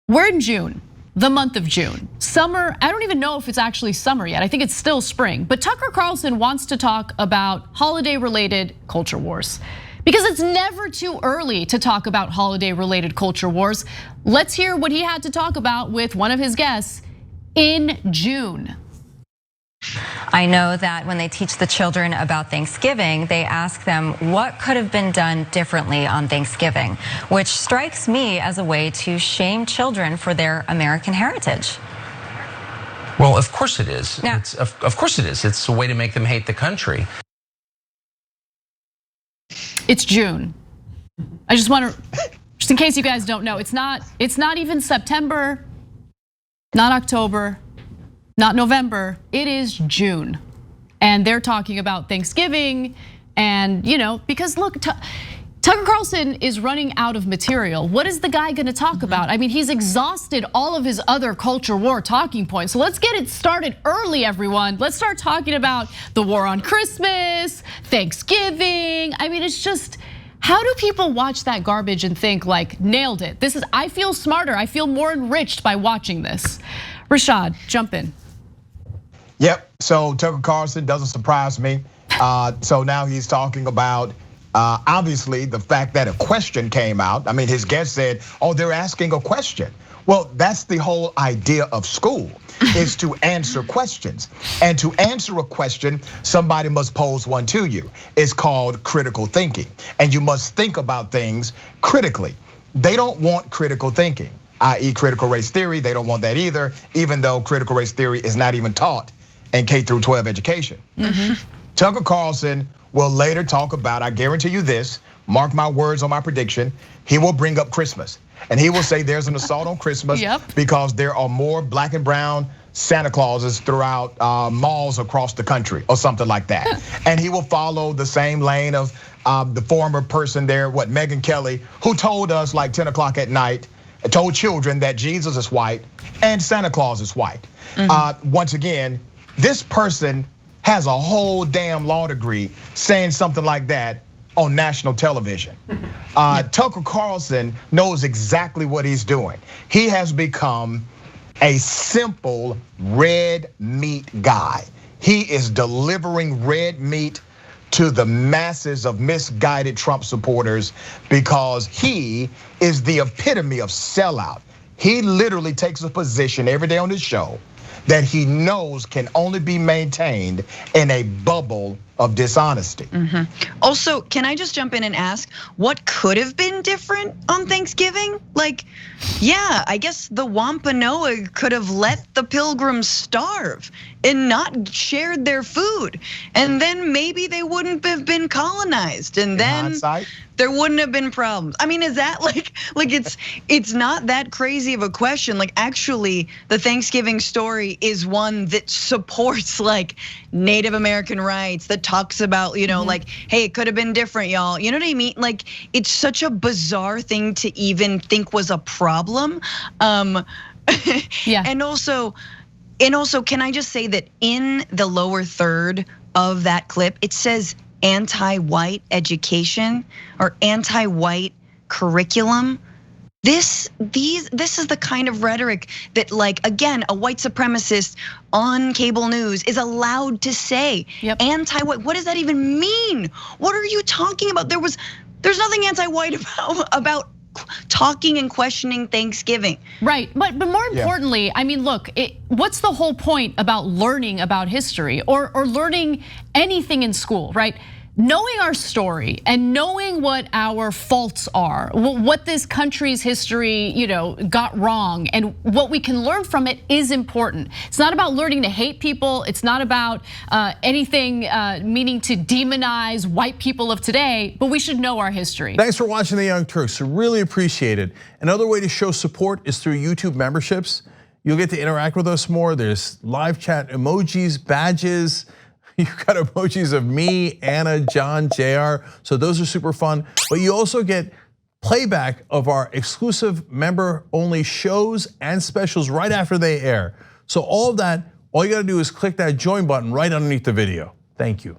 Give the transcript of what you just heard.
We're in June, the month of June. Summer, I don't even know if it's actually summer yet. I think it's still spring. But Tucker Carlson wants to talk about holiday-related culture wars. Because it's never too early to talk about holiday-related culture wars. Let's hear what he had to talk about with one of his guests in June. I know that when they teach the children about Thanksgiving, they ask them what could have been done differently on Thanksgiving, which strikes me as a way to shame children for their American heritage. Well, of course it is. Yeah. Of course it is. It's a way to make them hate the country. It's June. I just want to, just in case you guys don't know, it's not even September, not October, not November, it is June. And they're talking about Thanksgiving and because look, Tucker Carlson is running out of material. What is the guy gonna talk about? I mean, he's exhausted all of his other culture war talking points. So let's get it started early, everyone. Let's start talking about the war on Christmas, Thanksgiving. I mean, it's just, how do people watch that garbage and think like, nailed it? I feel smarter, I feel more enriched by watching this. Rashad, jump in. Yep, so Tucker Carlson doesn't surprise me. So now he's talking about, obviously, the fact that a question came out. I mean, his guest said, oh, they're asking a question. Well, that's the whole idea of school, is to answer questions. And to answer a question, somebody must pose one to you. It's called critical thinking. And you must think about things critically. They don't want critical thinking, i.e. critical race theory. They don't want that either, even though critical race theory is not even taught in K through 12 education. Tucker Carlson will later talk about, I guarantee you this, mark my words on my prediction, he will bring up Christmas. And he will say there's an assault on Christmas because there are more black and brown Santa Clauses throughout malls across the country or something like that. And he will follow the same lane of the former person there, Megyn Kelly, who told us like 10 o'clock at night, told children that Jesus is white and Santa Claus is white. Once again, this person has a whole damn law degree saying something like that on national television. Tucker Carlson knows exactly what he's doing. He has become a simple red meat guy. He is delivering red meat to the masses of misguided Trump supporters because he is the epitome of sellout. He literally takes a position every day on his show that he knows can only be maintained in a bubble of dishonesty. Also, can I just jump in and ask, what could have been different on Thanksgiving? Like, yeah, I guess the Wampanoag could have let the Pilgrims starve and not shared their food. And then maybe they wouldn't have been colonized. And then there wouldn't have been problems. I mean, is that like it's not that crazy of a question. Like, actually, the Thanksgiving story is one that supports like Native American rights, that talks about, like, hey, it could have been different, y'all. You know what I mean? Like, it's such a bizarre thing to even think was a problem. Yeah. And also, can I just say that in the lower third of that clip, it says anti-white education or anti-white curriculum. This is the kind of rhetoric that, like, again, a white supremacist on cable news is allowed to say. Anti-white, what does that even mean? What are you talking about? There's nothing anti-white about talking and questioning Thanksgiving. Right, but more importantly, I mean, look, what's the whole point about learning about history or learning anything in school, right? Knowing our story and knowing what our faults are, what this country's history, got wrong, and what we can learn from it is important. It's not about learning to hate people. It's not about anything meaning to demonize white people of today, but we should know our history. Thanks for watching The Young Turks, really appreciate it. Another way to show support is through YouTube memberships. You'll get to interact with us more. There's live chat emojis, badges. You've got emojis of me, Anna, John, JR, so those are super fun. But you also get playback of our exclusive member-only shows and specials right after they air. So all of that, all you gotta do is click that join button right underneath the video. Thank you.